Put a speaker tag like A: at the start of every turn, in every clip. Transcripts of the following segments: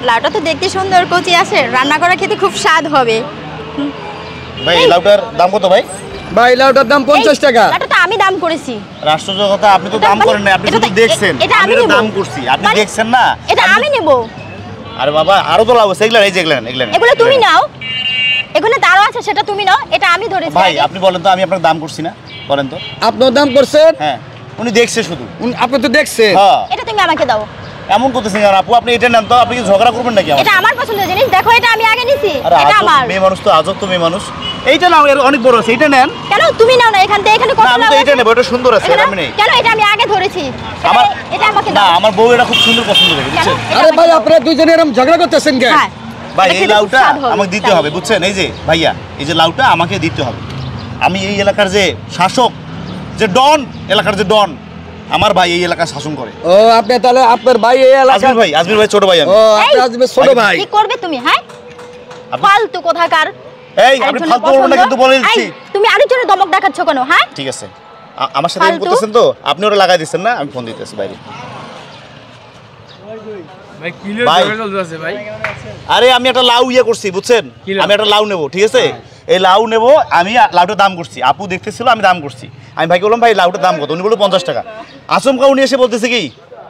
A: লাউটা তো দেখতে সুন্দর কচি আছে, রান্না করা খেতে খুব স্বাদ হবে।
B: ভাই লাউটার দাম কত ভাই?
C: ভাই লাউটার দাম 50 টাকা।
A: লাউটা তো আমি দাম করেছি।
B: রাষ্ট্রজ কথা, আপনি তো দাম করেন না, আপনি শুধু দেখছেন। আমি তো দাম করছি, আপনি দেখছেন না।
A: এটা আমি নেব।
B: আরে বাবা আরো তো লাউ আছে, এগুলা এই যে
A: এগুলো তুমি নাও। এখানে তারও আছে, সেটা তুমি নাও, এটা আমি ধরেছি।
B: ভাই আপনি বলেন তো, আমি আপনার দাম করছি না? বলেন তো।
C: আপনার দাম করছেন?
B: হ্যাঁ, উনি দেখছে শুধু।
C: আপনি তো দেখছেন।
B: হ্যাঁ,
A: এটা তুমি আমাকে দাও।
B: এমন করতেছেন কেন আপু? আপনি এটা নেন তো, আপনি কি ঝগড়া করবেন নাকি?
A: এটা আমার পছন্দের জিনিস, দেখো এটা আমি আগে নিছি।
B: এটা আমার। মেয়ে মানুষ তো আজব, তো মেয়ে মানুষ। এইটা নাও, এর অনেক বড় আছে, এটা নেন।
A: কেন তুমি নাও না? এখান থেকে এখানে কত লাউ আছে?
B: এটা নেব, এটা সুন্দর আছে, এটা আমি নেই।
A: কেন? এটা আমি আগে ধরেছি। এটা আমাকে
B: না,
A: দাও।
B: আমার বউ এটা খুব সুন্দর পছন্দ করে, বুঝছেন?
C: আরে ভাই আপনারা দুইজনে এরকম ঝগড়া করতেছেন কেন?
A: হ্যাঁ
B: ভাই এই লাউটা আমাকে দিতে হবে, বুঝছেন? এই যে ভাইয়া, এই যে লাউটা আমাকে দিতে হবে। আমি এই এলাকার যে শাসক, যে ডন, এলাকার যে ডন, আমার ভাই এই এলাকা শাসন করে।
C: ও আপনি তাহলে আপনার ভাই এই এলাকা?
B: আজমির ভাই ছোট ভাই আমি।
C: ও আপনি আজমির ছোট ভাই।
A: কি করবে তুমি? হ্যাঁ, ফালতু কোথাকার।
B: এই আপনি ফালতু বলবেন না কিন্তু, বলে দিচ্ছি।
A: তুমি আরেকজনের দমক দেখাচ্ছ কেন? হ্যাঁ
B: ঠিক আছে, আমার সাথে এরকম করতেছেন তো, আপনি ওটা লাগাই দিচ্ছেন না, আমি ফোন দিতেছি বাইরে।
D: ভাই কিলো ঝগড়া চলতেছে ভাই।
B: আরে আমি একটা লাউ করছি, বুঝছেন? আমি একটা লাউ নেব, ঠিক আছে? এই লাউ নেব, আমি লাউটার দাম করছি। আপু দেখতেছিল, আমি দাম করছি। আমি ভাই বললাম, ভাই লাউটার দাম কত? উনি বললো 50 টাকা। আচমকা উনি এসে বলতেছে কি,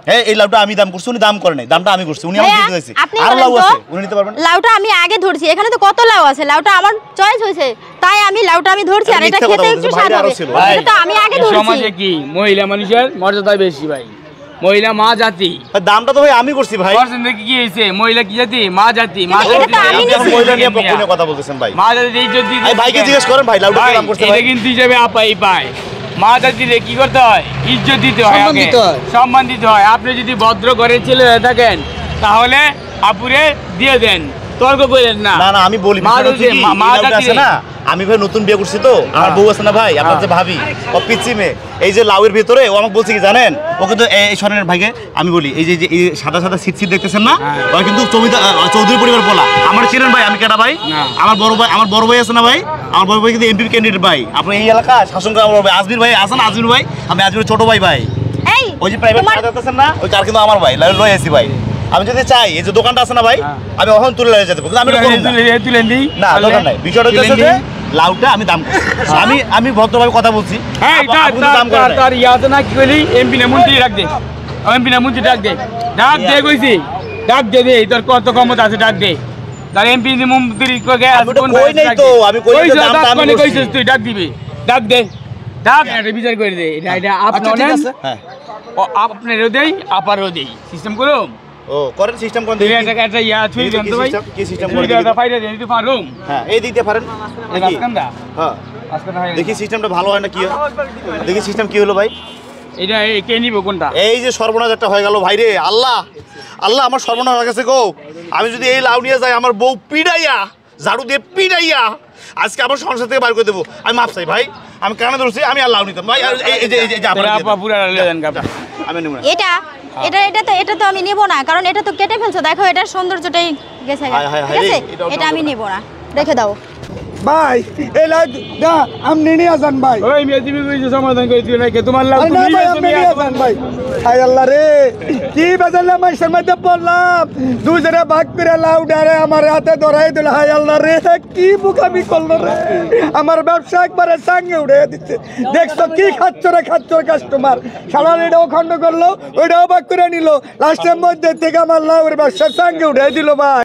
B: হ্যাঁ এই লাউটা আমি দাম করছি, উনি দাম করে নাই, দামটা আমি করছি, উনি আমাকে দিতে চাইছে। আর লাউ আছে, উনি নিতে পারবেন?
A: লাউটা আমি আগে ধরছি, এখানে তো কত লাউ আছে, লাউটা আমার চয়েস হয়েছে, তাই আমি লাউটা আমি ধরছি। আর এটা খেতে একটু স্বাদ হবে, এটা তো আমি আগে ধরছি।
D: সমাজে কি মহিলা মানুষের মর্যাদা বেশি ভাই? মহিলা মা জাতি,
B: দামটা তো ভাই আমি করছি ভাই।
D: কি হয়েছে? মহিলা কি জাতি? মা জাতি। মা
B: মহিলা নিয়ে পক্ষ নিয়ে কথা বলতেছেন ভাই।
D: মা জাতি ইজ্জত দিতে
B: ভাইকে জিজ্ঞেস করেন, ভাই লাউটা দাম করতে
D: এটা কিন্তু হিসেবে আপাই পায়। মা জাতিরে কি করতে হয়? ইজ্জত দিতে হয়, সম্মান দিতে হয়। আপনি যদি ভদ্র ঘরের ছেলে হয়ে থাকেন তাহলে আপুরে দিয়ে দেন, তর্ক করেন না।
B: না না, আমি বলি মা জাতি আছে না, আমি ভাই নতুন বিয়ে করছি তো, আমার বউ আছে না ভাই, আপনার যে ভাবি, ও পিচ্চিমে, এই যে লাউয়ের ভিতরে ও আমাকে বলছে কি জানেন? ও কিন্তু এই সরেনের ভাইকে আমি বলি, এই যে এই সাদা সাদা সিট দেখতেছেন না, ও কিন্তু চৌধুরী পরিবার বলা। আমার চিনেন ভাই, আমি কেটা ভাই? আমার বড় ভাই আছে না ভাই, আমার বড় ভাই কিন্তু এমপি ক্যান্ডিডেট ভাই। আপনার এই এলাকা শাসন করা আমার ভাই আজমির ভাই আছে না, আজমির ভাই, আমি আজমির ছোট ভাই। ভাই ওই যে প্রাইভেট কার দেখতেছেন না, ওই কার কিন্তু আমার ভাই, লয়ে আসি ভাই। আমি যদি চাই, এই যে দোকানটা আছে না ভাই, আমি ওখানে তুলে লয়ে যেতে পারি, আমি
D: তুলেন দিই
B: না, দরকার নাই। বিষয়টা হচ্ছে যে লাউটা আমি দাম করছি, আমি ভদ্রভাবে কথা বলছি।
D: তার ইয়াতে না কি কইলি, এমপি না মন্ত্রী ডাক দে, এমপি না মন্ত্রী ডাক দে, ডাক দে কইছি, ডাক দে দে, তোর কত ক্ষমতা আছে ডাক দে। তার এমপি মন্ত্রী কই নাই তো, আমি কই দামটা আমি কইছিস, তুই ডাক দিবি, ডাক দে, ডাক, এটা বিচার করে দে। এটা আপনি আছে, হ্যাঁ আপনারও দেই, আপারও দেই, সিস্টেম করো।
B: ও করেন, সিস্টেম কোন দিকে?
D: এটা ইয়া ছুরি জান তো ভাই,
B: কি সিস্টেম করে
D: এটা ফাইদা দেন দিতে পারুম।
B: হ্যাঁ এই দিতে পারেন নাকি? হ্যাঁ দেখি সিস্টেমটা ভালো হয় না কি? দেখি সিস্টেম কি হলো ভাই?
D: এটা কে নিব কোনটা?
B: এই যে সর্বনাশ একটা হয়ে গেল ভাই রে, আল্লাহ আল্লাহ, আমার সর্বনাশ হয়ে গেছে গো। আমি যদি এই লাউ নিয়ে যাই, আমার বউ পিড়াইয়া, ঝাড়ু দিয়ে পিড়াইয়া আজকে আমার সংসার থেকে বার করে দেবো। আমি মাপ চাই ভাই, আমি কানে ধরছি, আমি আর লাউ নিতাম ভাই।
A: এটা তো আমি নেব না, কারণ এটা তো কেটে ফেলছো, দেখো এটার সৌন্দর্যটাই গেছে, ঠিক আছে? এটা আমি নেব না, রেখে দাও
C: ভাই। এই লাউ দা আমনি নিয়ে যান ভাই।
D: ওই মেয়ে তুমি কইছো সমাধান করে দিও নাকি? তোমার লাউ তুমি
C: নিয়ে যান ভাই। হায় আল্লাহ রে, কি বাজালে মাইসের মধ্যে পড়লাম, দুজনে ভাগ করে লাউ ডারে আমার হাতে ধরাই দিল। হায় আল্লাহ রে, কি মুখামি করলো রে, আমার ব্যবসা একবারে সাঙ্গে উড়ে দিচ্ছে। দেখছো কি খাচ্ছ কাস্টমার, সালান এটাও খন্ড করলো, ওইটাও ভাগ করে নিল, লাস্টের মধ্যে থেকে আমার লাউয়ের ব্যবসা সাঙ্গে উঠে দিল ভাই।